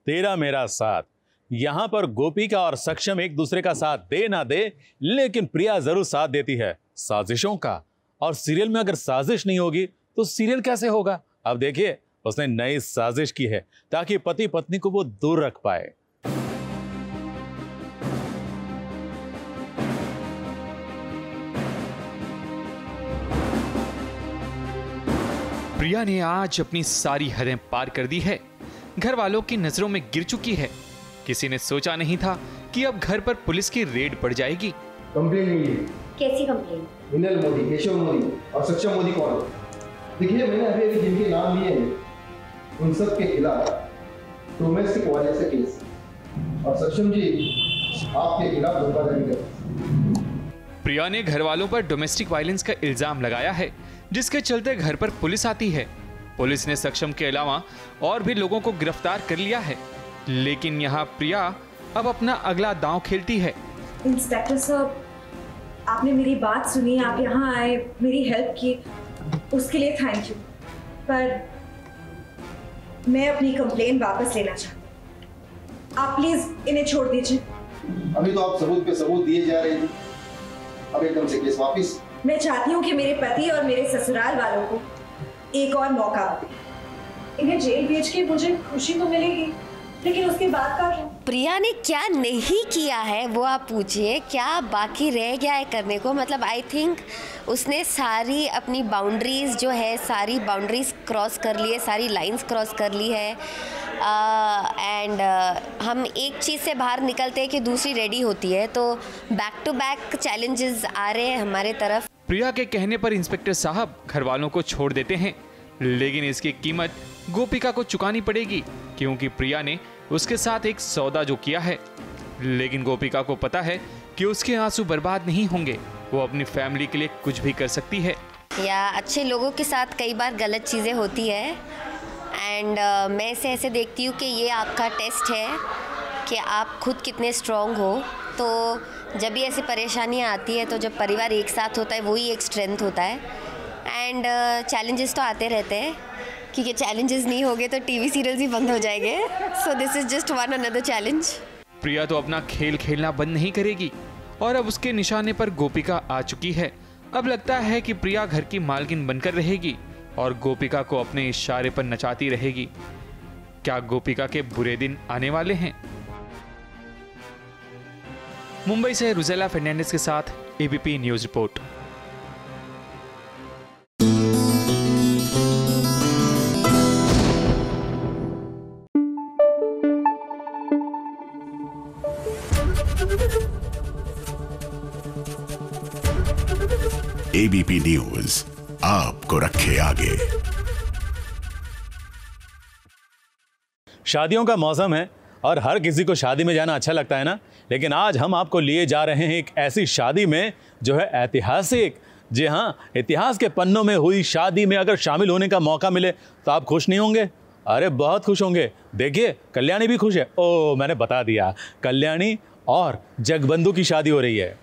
तेरा मेरा साथ। यहां पर गोपिका और सक्षम एक दूसरे का साथ दे ना दे, लेकिन प्रिया जरूर साथ देती है साजिशों का। और सीरियल में अगर साजिश नहीं होगी तो सीरियल कैसे होगा? अब देखिए, उसने नई साजिश की है ताकि पति पत्नी को वो दूर रख पाए। प्रिया ने आज अपनी सारी हदें पार कर दी है, घर वालों की नजरों में गिर चुकी है। किसी ने सोचा नहीं था कि अब घर पर पुलिस की रेड पड़ जाएगी। कंप्लेन मिली। कैसी कंप्लेन? विनल मोदी, केशव मोदी और सक्षम मोदी कौन? देखिए, मैंने अभी जिनके नाम लिए हैं उन सब के खिलाफ डोमेस्टिक वायलेंस का केस, और सक्षम जी आपके खिलाफ धोखाधड़ी कर। प्रिया ने घर वालों पर डोमेस्टिक वायलेंस का इल्जाम लगाया है, जिसके चलते घर पर पुलिस आती है। पुलिस ने सक्षम के अलावा और भी लोगों को गिरफ्तार कर लिया है, लेकिन यहाँ प्रिया अब अपना अगला दांव खेलती है। इंस्पेक्टर साहब, आपने मेरी बात सुनी, आप यहाँ आए, मेरी हेल्प की, उसके लिए थैंक यू। पर मैं अपनी कंप्लेन वापस लेना चाहती हूँ। आप प्लीज इन्हें छोड़ दीजिए। अभी तो आप सबूत पे सबूत दिए जा रहे थे, अब एकदम से केस वापिस। मैं चाहती हूँ कि मेरे पति और मेरे ससुराल वालों को एक और मौका मिले। इन्हें जेल भेज के मुझे खुशी तो मिलेगी, लेकिन उसके बाद का क्या? प्रिया ने क्या नहीं किया है वो आप पूछिए, क्या बाकी रह गया है करने को? मतलब आई थिंक उसने सारी अपनी बाउंड्रीज जो है, सारी बाउंड्रीज क्रॉस कर ली है, सारी लाइंस क्रॉस कर ली है। एंड हम एक चीज़ से बाहर निकलते हैं कि दूसरी रेडी होती है, तो बैक टू बैक चैलेंजेस आ रहे हैं हमारे तरफ। प्रिया के कहने पर इंस्पेक्टर साहब घर वालों को छोड़ देते हैं, लेकिन इसकी कीमत गोपिका को चुकानी पड़ेगी, क्योंकि प्रिया ने उसके साथ एक सौदा जो किया है। लेकिन गोपिका को पता है कि उसके आंसू बर्बाद नहीं होंगे, वो अपनी फैमिली के लिए कुछ भी कर सकती है। या अच्छे लोगों के साथ कई बार गलत चीज़ें होती है, एंड मैं इसे ऐसे देखती हूँ कि ये आपका टेस्ट है कि आप खुद कितने स्ट्रॉन्ग हो। तो जब भी ऐसी परेशानियाँ आती है, तो जब परिवार एक साथ होता है वही एक स्ट्रेंथ होता है। एंड चैलेंजेस तो आते रहते हैं, क्योंकि चैलेंजेस नहीं होंगे तो टीवी सीरियल्स ही बंद हो जाएंगे। So this is just one another challenge. Priya तो अपना खेल खेलना बंद नहीं करेगी, और अब उसके निशाने पर गोपिका आ चुकी है। अब लगता है कि प्रिया घर की मालकिन बनकर रहेगी और गोपिका को अपने इशारे पर नचाती रहेगी। क्या गोपिका के बुरे दिन आने वाले हैं? मुंबई से रुजेला फर्नांडिस के साथ ABP news report. ABP news आपको रखे आगे। शादियों का मौसम है और हर किसी को शादी में जाना अच्छा लगता है ना, लेकिन आज हम आपको लिए जा रहे हैं एक ऐसी शादी में जो है ऐतिहासिक। जी हाँ, इतिहास के पन्नों में हुई शादी में अगर शामिल होने का मौका मिले तो आप खुश नहीं होंगे? अरे बहुत खुश होंगे। देखिए, कल्याणी भी खुश है। ओ, मैंने बता दिया, कल्याणी और जगबंधु की शादी हो रही है।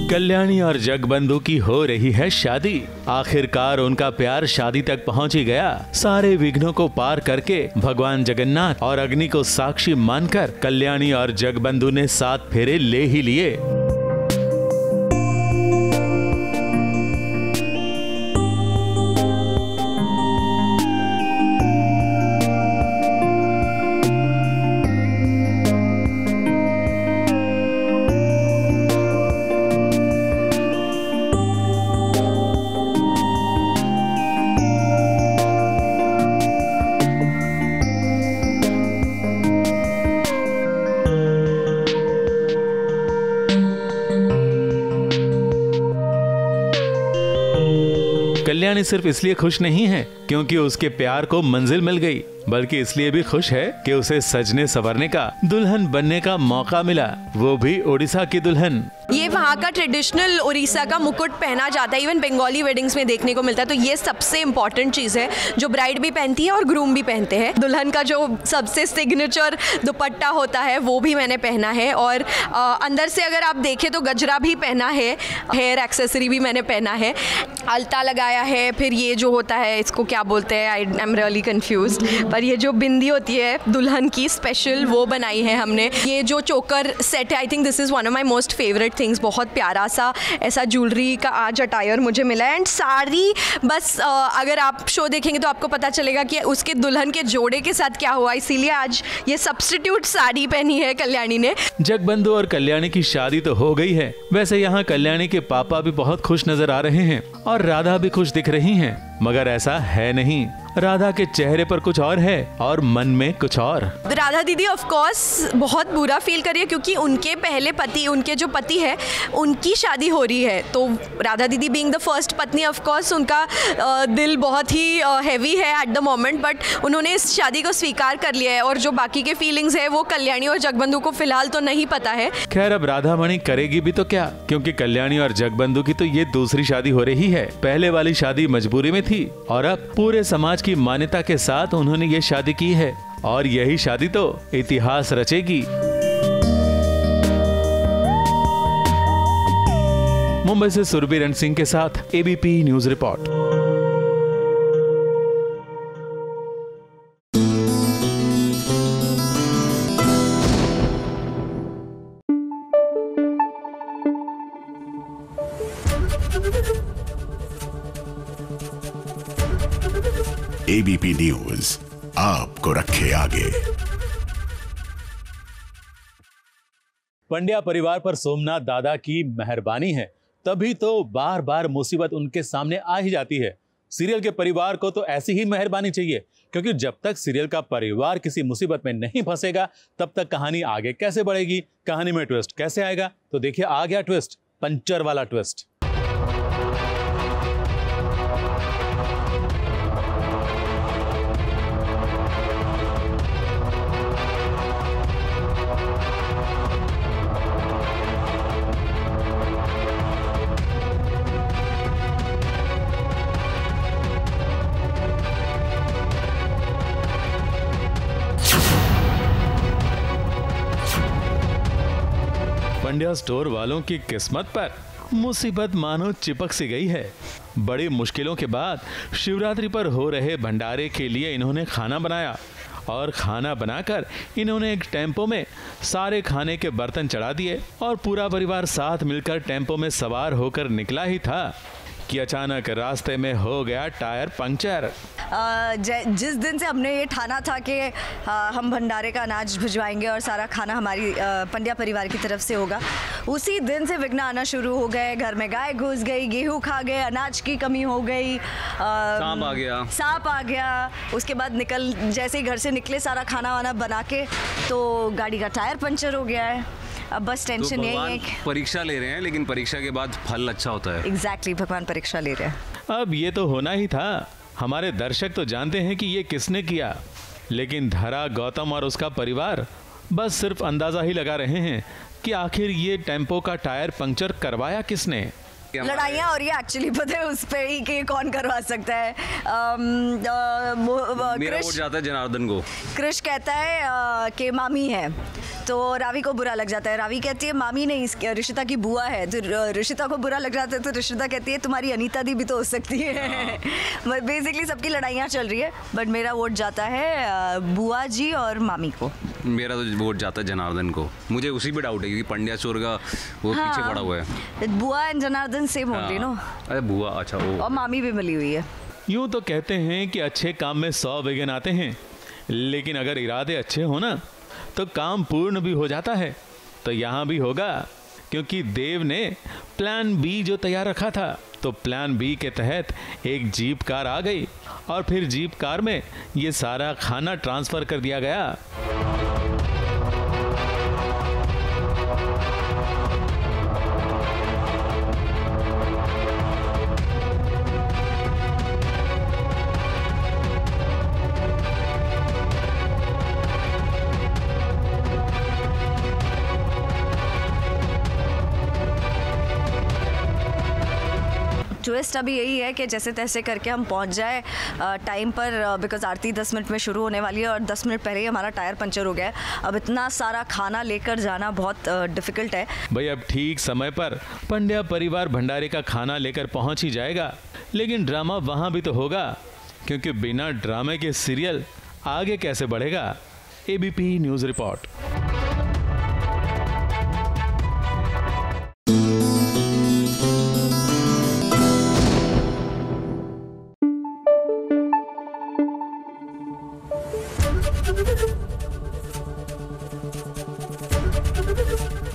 कल्याणी और जगबंधु की हो रही है शादी। आखिरकार उनका प्यार शादी तक पहुंच ही गया। सारे विघ्नों को पार करके भगवान जगन्नाथ और अग्नि को साक्षी मानकर कल्याणी और जगबंधु ने 7 फेरे ले ही लिए। कल्याणी सिर्फ इसलिए खुश नहीं है क्योंकि उसके प्यार को मंजिल मिल गई, बल्कि इसलिए भी खुश है कि उसे सजने संवरने का, दुल्हन बनने का मौका मिला, वो भी ओडिशा की दुल्हन। ये वहाँ का ट्रेडिशनल उड़ीसा का मुकुट पहना जाता है, इवन बंगाली वेडिंग्स में देखने को मिलता है। तो ये सबसे इम्पॉर्टेंट चीज़ है जो ब्राइड भी पहनती है और ग्रूम भी पहनते हैं। दुल्हन का जो सबसे सिग्नेचर दुपट्टा होता है वो भी मैंने पहना है, और अंदर से अगर आप देखें तो गजरा भी पहना है, हेयर एक्सेसरी भी मैंने पहना है, अलता लगाया है, फिर ये जो होता है इसको क्या बोलते हैं, आई एम रियली कन्फ्यूज, पर ये जो बिंदी होती है दुल्हन की स्पेशल वो बनाई है हमने। ये जो चोकर सेट है, I think this is one of my most favourite things. बहुत प्यारा सा ऐसा ज्वेलरी का आज अटायर मुझे मिला है। एंड साड़ी बस अगर आप शो देखेंगे तो आपको पता चलेगा कि उसके दुल्हन के जोड़े के साथ क्या हुआ, इसीलिए आज ये सब्स्टिट्यूट साड़ी पहनी है कल्याणी ने। जगबंधु और कल्याणी की शादी तो हो गई है, वैसे यहाँ कल्याणी के पापा भी बहुत खुश नजर आ रहे हैं और राधा भी खुश दिख रही हैं, मगर ऐसा है नहीं। राधा के चेहरे पर कुछ और है और मन में कुछ और। राधा दीदी ऑफ कोर्स बहुत बुरा फील कर रही है क्योंकि उनके पहले पति, उनके जो पति है उनकी शादी हो रही है। तो राधा दीदी बीइंग द फर्स्ट पत्नी ऑफ कोर्स उनका दिल बहुत ही हैवी है एट द मोमेंट, बट उन्होंने इस शादी को स्वीकार कर लिया है। और जो बाकी के फीलिंग्स है वो कल्याणी और जगबंधु को फिलहाल तो नहीं पता है। खैर अब राधा मणि करेगी भी तो क्या, क्योंकि कल्याणी और जगबंधु की तो ये दूसरी शादी हो रही है। पहले वाली शादी मजबूरी में थी और अब पूरे समाज की मान्यता के साथ उन्होंने ये शादी की है, और यही शादी तो इतिहास रचेगी। मुंबई से सुरभि रण सिंह के साथ ABP news report. ABP news आपको रखे आगे। पंड्या परिवार पर सोमनाथ दादा की मेहरबानी है, तभी तो बार बार मुसीबत उनके सामने आ ही जाती है। सीरियल के परिवार को तो ऐसी ही मेहरबानी चाहिए, क्योंकि जब तक सीरियल का परिवार किसी मुसीबत में नहीं फंसेगा तब तक कहानी आगे कैसे बढ़ेगी, कहानी में ट्विस्ट कैसे आएगा। तो देखिए आ गया ट्विस्ट, पंचर वाला ट्विस्ट। पंड्या स्टोर वालों की किस्मत पर मुसीबत मानो चिपक सी गई है। बड़ी मुश्किलों के बाद शिवरात्रि पर हो रहे भंडारे के लिए इन्होंने खाना बनाया, और खाना बनाकर इन्होंने एक टेम्पो में सारे खाने के बर्तन चढ़ा दिए, और पूरा परिवार साथ मिलकर टेम्पो में सवार होकर निकला ही था कि अचानक रास्ते में हो गया टायर पंक्चर। जिस दिन से हमने ये ठाना था कि हम भंडारे का अनाज भिजवाएंगे और सारा खाना हमारी पंड्या परिवार की तरफ से होगा, उसी दिन से विघ्न आना शुरू हो गए। घर में गाय घुस गई, गेहूं खा गए, अनाज की कमी हो गई, सांप आ गया। उसके बाद जैसे ही घर से निकले सारा खाना वाना बना के तो गाड़ी का टायर पंचर हो गया है। अब बस टेंशन यही है कि परीक्षा ले रहे हैं, लेकिन परीक्षा के बाद फल अच्छा होता है। एग्जैक्टली, भगवान परीक्षा ले रहे हैं। अब ये तो होना ही था। हमारे दर्शक तो जानते हैं कि ये किसने किया, लेकिन धरा गौतम और उसका परिवार बस सिर्फ अंदाजा ही लगा रहे हैं कि आखिर ये टेम्पो का टायर पंक्चर करवाया किसने। लड़ाइयाँ और ये एक्चुअली पता है उस पे ही कि कौन करवा सकता है। मेरा वोट जाता है जनार्दन को। कृष कहता है कि मामी है, तो रावी को बुरा लग जाता है। रावी कहती है मामी नहीं, ऋषिता की बुआ है। तो ऋषिता को बुरा लग जाता है, तो ऋषिता कहती है तुम्हारी अनीता दी भी तो हो सकती है। बेसिकली सबकी लड़ाइयाँ चल रही है, बट मेरा वोट जाता है बुआ जी और मामी को। मेरा तो वोट जाता है जनार्दन को। मुझे उसी पे डाउट है क्योंकि पंड्या चोर का वो पीछे पड़ा हुआ है। बुआ एंड जनार्दन सेम हो रही नो। अरे बुआ, अच्छा वो। और मामी भी मिली हुई है। यूं तो कहते हैं कि अच्छे काम में 100 विघ्न आते हैं, लेकिन अगर इरादे अच्छे हो ना तो काम पूर्ण भी हो जाता है। तो यहाँ भी होगा, क्योंकि देव ने प्लान बी जो तैयार रखा था, तो प्लान बी के तहत एक जीप कार आ गई, और फिर जीप कार में ये सारा खाना ट्रांसफर कर दिया गया। ट्विस्ट अभी यही है कि जैसे तैसे करके हम पहुंच जाए टाइम पर, बिकॉज आरती 10 मिनट में शुरू होने वाली है और 10 मिनट पहले ही हमारा टायर पंचर हो गया है। अब इतना सारा खाना लेकर जाना बहुत डिफ़िकल्ट है। भाई अब ठीक समय पर पंड्या परिवार भंडारे का खाना लेकर पहुंच ही जाएगा, लेकिन ड्रामा वहां भी तो होगा, क्योंकि बिना ड्रामे के सीरियल आगे कैसे बढ़ेगा। ABP news report.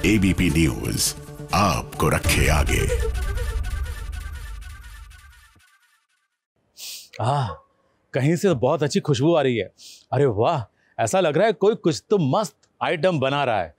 ABP news आपको रखे आगे। कहीं से बहुत अच्छी खुशबू आ रही है। अरे वाह, ऐसा लग रहा है कोई कुछ तो मस्त आइटम बना रहा है।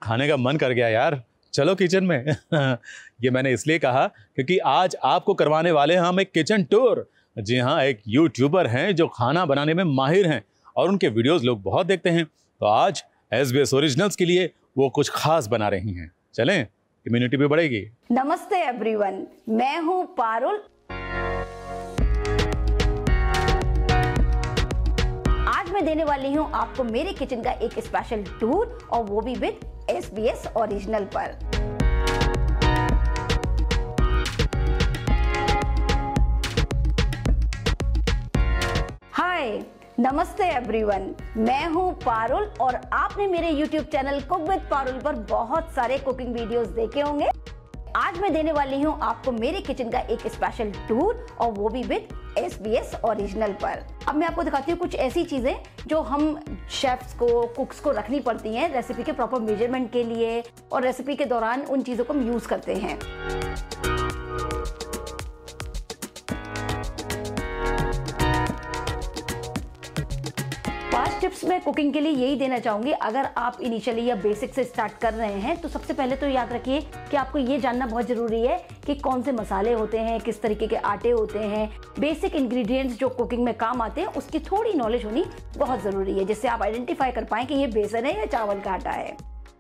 खाने का मन कर गया यार, चलो किचन में। ये मैंने इसलिए कहा क्योंकि आज आपको करवाने वाले हैं हम एक किचन टूर। जी हाँ, एक यूट्यूबर हैं जो खाना बनाने में माहिर हैं और उनके वीडियोस लोग बहुत देखते हैं। तो आज SBS ओरिजिनल्स के लिए वो कुछ खास बना रही हैं। चलें, इम्यूनिटी भी बढ़ेगी। नमस्ते एवरीवन, मैं हूँ पारुल। आज मैं देने वाली हूँ आपको मेरे किचन का एक स्पेशल टूर, और वो भी विद SBS ओरिजिनल पर। हाय, नमस्ते एवरीवन, मैं हूँ पारुल और आपने मेरे YouTube channel cook with Parul पर बहुत सारे कुकिंग वीडियोस देखे होंगे। आज मैं देने वाली हूँ आपको मेरे किचन का एक स्पेशल टूर, और वो भी विद SBS ओरिजिनल पर। अब मैं आपको दिखाती हूँ कुछ ऐसी चीजें जो हम शेफ्स को, कुक्स को रखनी पड़ती हैं रेसिपी के प्रॉपर मेजरमेंट के लिए, और रेसिपी के दौरान उन चीजों को हम यूज करते हैं। 5 टिप्स मैं कुकिंग के लिए यही देना चाहूंगी। अगर आप इनिशियली या बेसिक से स्टार्ट कर रहे हैं तो सबसे पहले तो याद रखिए कि आपको ये जानना बहुत जरूरी है कि कौन से मसाले होते हैं, किस तरीके के आटे होते हैं, बेसिक इंग्रेडिएंट्स जो कुकिंग में काम आते हैं, उसकी थोड़ी नॉलेज होनी बहुत जरूरी है, जिससे आप आइडेंटिफाई कर पाएं कि ये बेसन है या चावल का आटा है।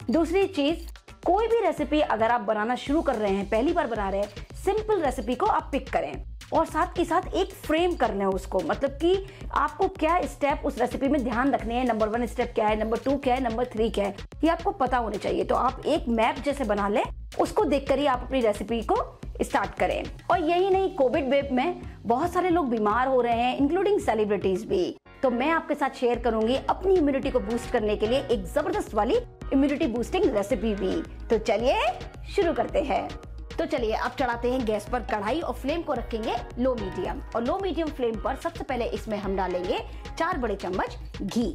दूसरी चीज, कोई भी रेसिपी अगर आप बनाना शुरू कर रहे हैं, पहली बार बना रहे हैं, सिंपल रेसिपी को आप पिक करें और साथ के साथ एक फ्रेम करना है उसको, मतलब कि आपको क्या स्टेप उस रेसिपी में ध्यान रखने हैं, नंबर 1 स्टेप क्या है, नंबर 2 क्या है, नंबर 3 क्या है, ये आपको पता होने चाहिए। तो आप एक मैप जैसे बना लें, उसको देखकर ही आप अपनी रेसिपी को स्टार्ट करें। और यही नहीं, कोविड वेव में बहुत सारे लोग बीमार हो रहे हैं, इंक्लूडिंग सेलिब्रिटीज भी। तो मैं आपके साथ शेयर करूंगी अपनी इम्यूनिटी को बूस्ट करने के लिए एक जबरदस्त वाली इम्यूनिटी बूस्टिंग रेसिपी भी। तो चलिए शुरू करते हैं। तो चलिए अब चढ़ाते हैं गैस पर कढ़ाई और फ्लेम को रखेंगे लो मीडियम। और लो मीडियम फ्लेम पर सबसे पहले इसमें हम डालेंगे 4 बड़े चम्मच घी,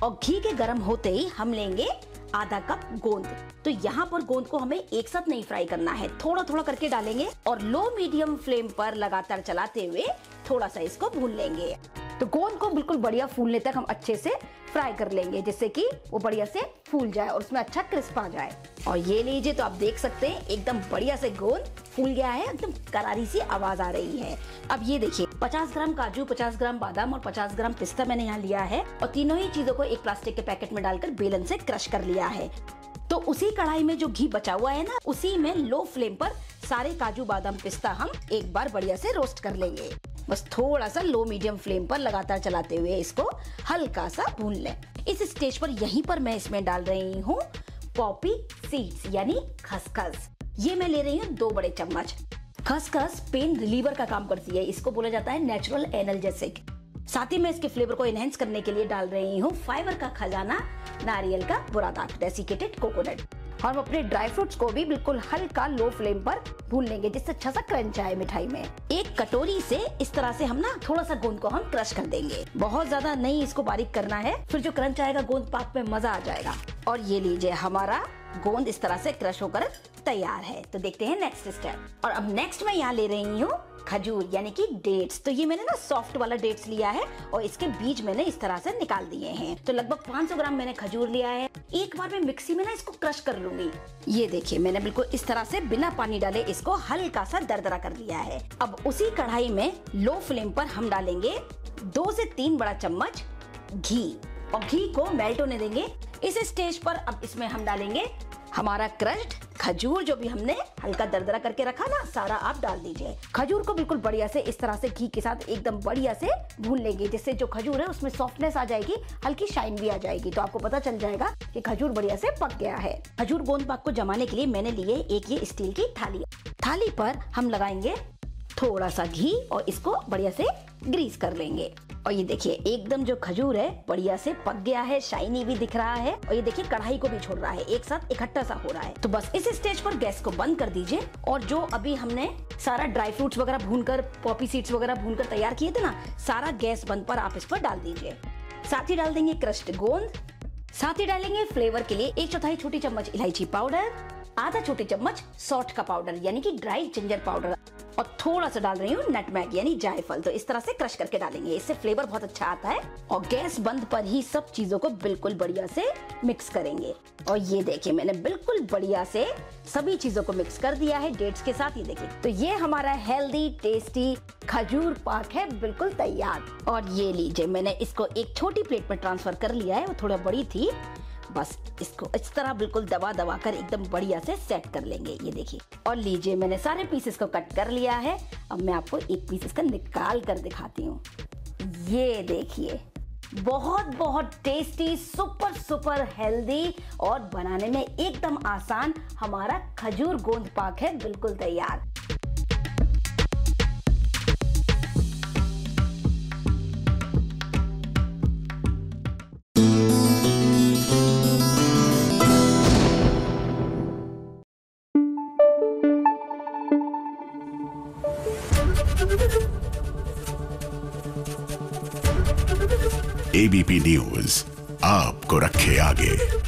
और घी के गर्म होते ही हम लेंगे आधा कप गोंद। तो यहाँ पर गोंद को हमें एक साथ नहीं फ्राई करना है, थोड़ा थोड़ा करके डालेंगे और लो मीडियम फ्लेम पर लगातार चलाते हुए थोड़ा सा इसको भून लेंगे। तो गोंद को बिल्कुल बढ़िया फूलने तक हम अच्छे से फ्राई कर लेंगे, जिससे कि वो बढ़िया से फूल जाए और उसमें अच्छा क्रिस्प आ जाए। और ये लीजिए, तो आप देख सकते हैं एकदम बढ़िया से गोंद फूल गया है, एकदम करारी सी आवाज आ रही है। अब ये देखिए, 50 ग्राम काजू, 50 ग्राम बादाम और 50 ग्राम पिस्ता मैंने यहाँ लिया है, और तीनों ही चीजों को एक प्लास्टिक के पैकेट में डालकर बेलन से क्रश कर लिया है। तो उसी कढ़ाई में जो घी बचा हुआ है ना, उसी में लो फ्लेम पर सारे काजू बादाम पिस्ता हम एक बार बढ़िया से रोस्ट कर लेंगे। बस थोड़ा सा लो मीडियम फ्लेम पर लगातार चलाते हुए इसको हल्का सा भून लें। इस स्टेज पर यहीं पर मैं इसमें डाल रही हूँ पॉपी सीड्स यानी खसखस। ये मैं ले रही हूँ 2 बड़े चम्मच। खसखस पेन रिलीवर का काम करती है, इसको बोला जाता है नेचुरल एनाल्जेसिक। साथ ही मैं इसके फ्लेवर को एनहेंस करने के लिए डाल रही हूँ फाइबर का खजाना, नारियल का बुरादा, डेसिकेटेड कोकोनट। और हम अपने ड्राई फ्रूट्स को भी बिल्कुल हल्का लो फ्लेम पर भून लेंगे, जिससे अच्छा सा क्रंच आए मिठाई में। एक कटोरी से इस तरह से हम ना थोड़ा सा गोंद को हम क्रश कर देंगे, बहुत ज्यादा नहीं इसको बारीक करना है, फिर जो क्रंच आएगा गोंद पाक में मजा आ जाएगा। और ये लीजिए, हमारा गोंद इस तरह से क्रश होकर तैयार है। तो देखते हैं नेक्स्ट स्टेप। और अब नेक्स्ट मैं यहाँ ले रही हूँ खजूर यानी कि डेट्स। तो ये मैंने ना सॉफ्ट वाला डेट्स लिया है और इसके बीज मैंने इस तरह से निकाल दिए हैं। तो लगभग 500 ग्राम मैंने खजूर लिया है। एक बार मैं मिक्सी में ना इसको क्रश कर लूंगी। ये देखिए, मैंने बिल्कुल इस तरह से बिना पानी डाले इसको हल्का सा दरदरा कर लिया है। अब उसी कढ़ाई में लो फ्लेम पर हम डालेंगे 2 से 3 बड़ा चम्मच घी, और घी को मेल्ट होने देंगे। इस स्टेज पर अब इसमें हम डालेंगे हमारा क्रश्ड खजूर जो भी हमने हल्का दरदरा करके रखा ना, सारा आप डाल दीजिए। खजूर को बिल्कुल बढ़िया से इस तरह से घी के साथ एकदम बढ़िया से भून लेंगे, जिससे जो खजूर है उसमें सॉफ्टनेस आ जाएगी, हल्की शाइन भी आ जाएगी। तो आपको पता चल जाएगा कि खजूर बढ़िया से पक गया है। खजूर गोंद पाक को जमाने के लिए मैंने लिए एक ये स्टील की थाली। थाली पर हम लगाएंगे थोड़ा सा घी और इसको बढ़िया से ग्रीस कर लेंगे। और ये देखिए एकदम जो खजूर है बढ़िया से पक गया है, शाइनी भी दिख रहा है और ये देखिए कढ़ाई को भी छोड़ रहा है, एक साथ इकट्ठा सा हो रहा है। तो बस इस स्टेज पर गैस को बंद कर दीजिए और जो अभी हमने सारा ड्राई फ्रूट्स वगैरह भूनकर, पॉपी सीड्स वगैरह भूनकर तैयार किए थे ना, सारा गैस बंद पर आप इस पर डाल दीजिए। साथ ही डाल देंगे क्रश्ड गोंद, साथ ही डालेंगे फ्लेवर के लिए 1/4 छोटी चम्मच इलायची पाउडर, आधा छोटी चम्मच सौंठ का पाउडर यानी कि ड्राई जिंजर पाउडर और थोड़ा सा डाल रही हूँ नटमैग यानी जायफल। तो इस तरह से क्रश करके डालेंगे, इससे फ्लेवर बहुत अच्छा आता है। और गैस बंद पर ही सब चीजों को बिल्कुल बढ़िया से मिक्स करेंगे। और ये देखिए मैंने बिल्कुल बढ़िया से सभी चीजों को मिक्स कर दिया है डेट्स के साथ। ये देखिए तो ये हमारा हेल्दी टेस्टी खजूर पाक है बिल्कुल तैयार। और ये लीजिए मैंने इसको एक छोटी प्लेट में ट्रांसफर कर लिया है, वो थोड़ा बड़ी थी। बस इसको इस तरह बिल्कुल दबा दबा कर एकदम बढ़िया से सेट कर लेंगे। ये देखिए और लीजिए मैंने सारे पीसेस को कट कर लिया है। अब मैं आपको एक पीस इसका निकाल कर दिखाती हूँ। ये देखिए बहुत बहुत टेस्टी, सुपर सुपर हेल्दी और बनाने में एकदम आसान हमारा खजूर गोंद पाक है बिल्कुल तैयार। एबीपी न्यूज आपको रखे आगे।